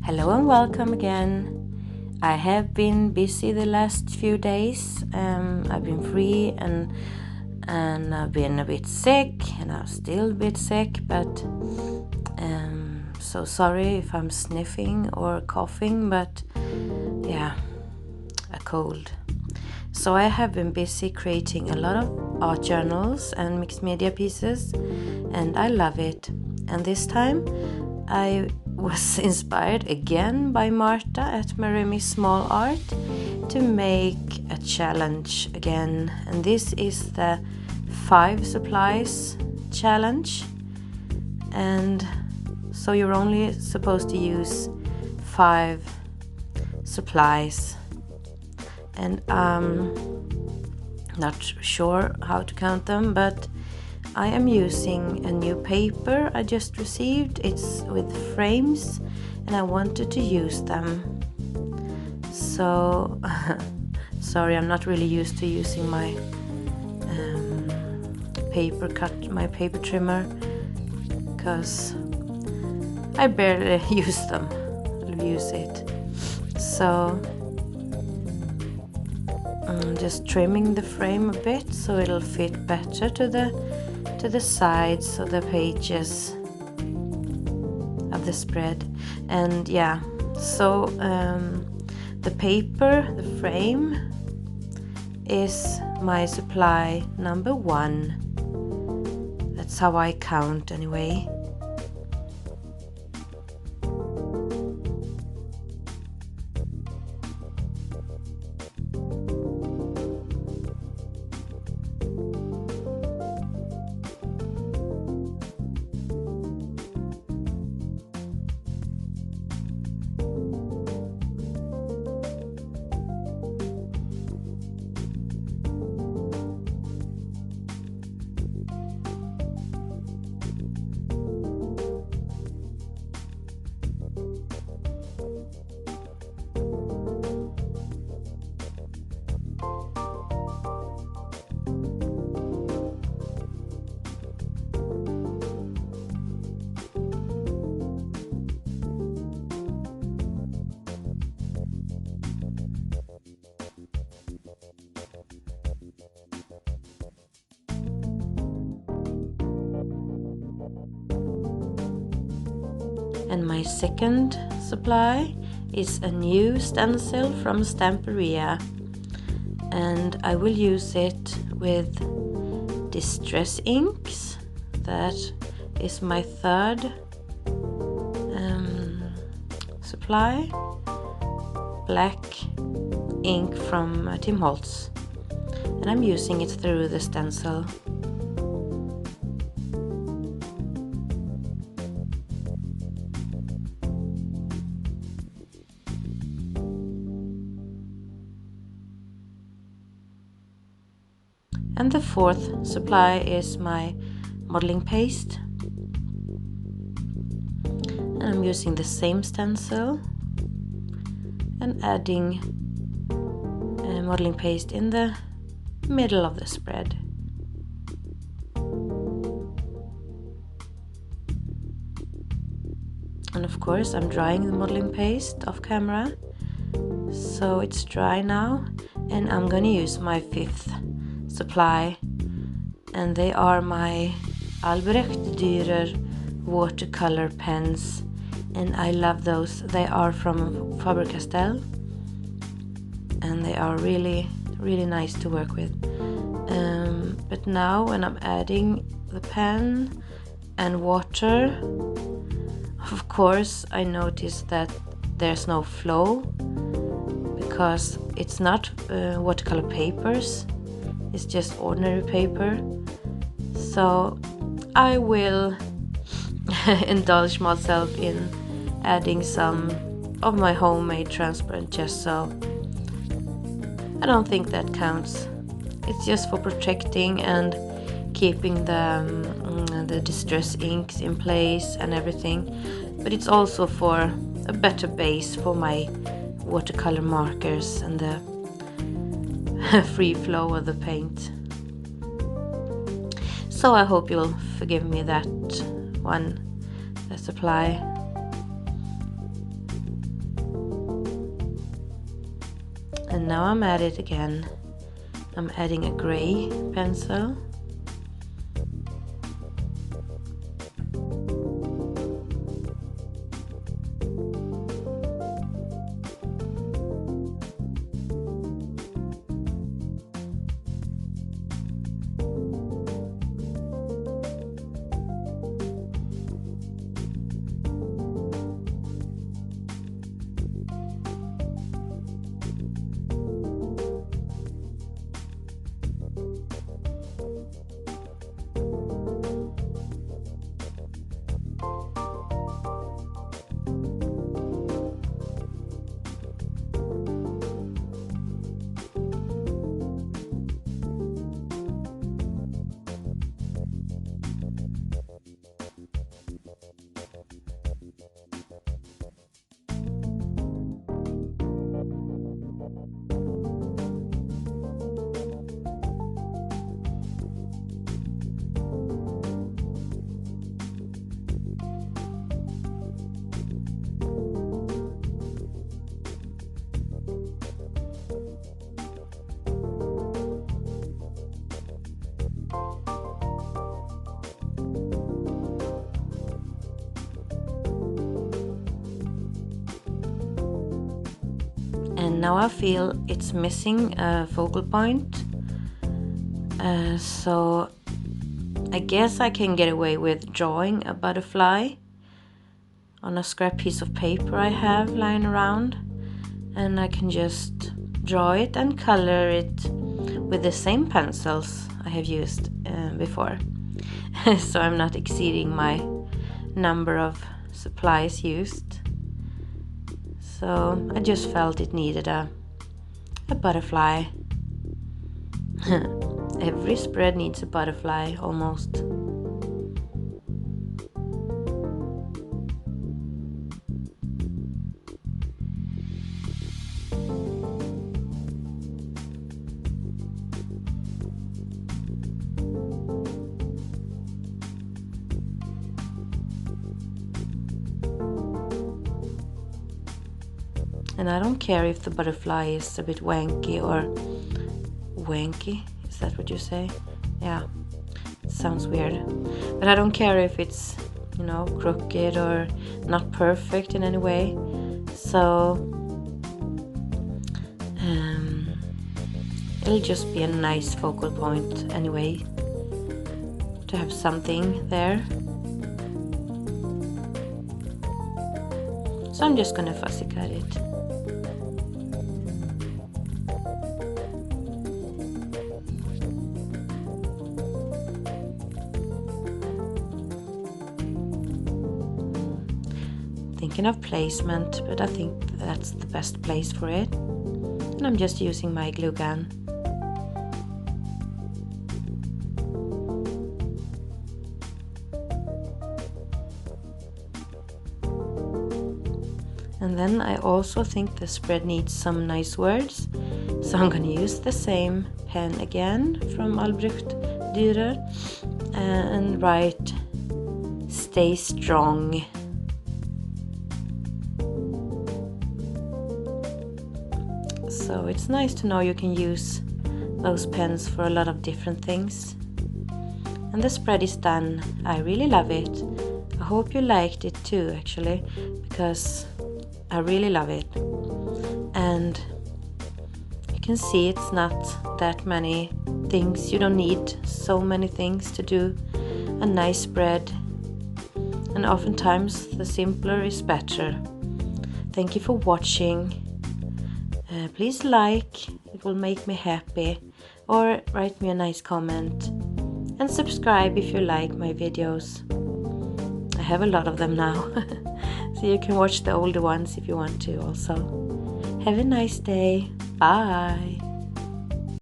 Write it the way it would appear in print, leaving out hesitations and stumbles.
Hello and welcome again. I have been busy the last few days. I've been free and I've been a bit sick, and I'm still a bit sick, but so sorry if I'm sniffing or coughing, but yeah, a cold. So I have been busy creating a lot of art journals and mixed media pieces, and I love it. And this time I was inspired again by Marta at Maremismallart to make a challenge again, and this is the 5 supplies challenge. And so you're only supposed to use 5 supplies, and I'm not sure how to count them, but I am using a new paper I just received. It's with frames and I wanted to use them. So sorry, I'm not really used to using my my paper trimmer, because I barely use it. So I'm just trimming the frame a bit so it'll fit better to the sides of the pages of the spread. And yeah, so the paper, the frame, is my supply number 1. That's how I count anyway. And my second supply is a new stencil from Stamperia, and I will use it with distress inks. That is my third supply, black ink from Tim Holtz, and I'm using it through the stencil. And the fourth supply is my modeling paste, and I'm using the same stencil and adding modeling paste in the middle of the spread. And of course I'm drying the modeling paste off camera, so it's dry now, and I'm gonna use my 5th supply, and they are my Albrecht Dürer watercolor pens, and I love those. They are from Faber-Castell, and they are really nice to work with. But now when I'm adding the pen and water, of course I notice that there's no flow, because it's not watercolor papers. It's just ordinary paper. So I will indulge myself in adding some of my homemade transparent gesso. I don't think that counts. It's just for protecting and keeping the distress inks in place and everything, but it's also for a better base for my watercolor markers and the free flow of the paint. So I hope you'll forgive me that supply. And now I'm at it again. I'm adding a gray pencil. And now I feel it's missing a focal point, so I guess I can get away with drawing a butterfly on a scrap piece of paper I have lying around, and I can just draw it and color it with the same pencils I have used before. So I'm not exceeding my number of supplies used. So I just felt it needed a butterfly. Every spread needs a butterfly, almost. And I don't care if the butterfly is a bit wanky or wanky, is that what you say? Yeah, it sounds weird. But I don't care if it's, you know, crooked or not perfect in any way. So it'll just be a nice focal point anyway, to have something there. So I'm just gonna fussy cut it. Thinking of placement, but I think that's the best place for it. And I'm just using my glue gun. And then I also think the spread needs some nice words, so I'm gonna use the same pen again from Albrecht Dürer and write "Stay strong." So it's nice to know you can use those pens for a lot of different things. And the spread is done. I really love it. I hope you liked it too, actually, because I really love it. And you can see it's not that many things. You don't need so many things to do a nice spread. And oftentimes the simpler is better. Thank you for watching. Please like, it will make me happy, or write me a nice comment, and subscribe if you like my videos. I have a lot of them now, so you can watch the older ones if you want to also. Have a nice day. Bye.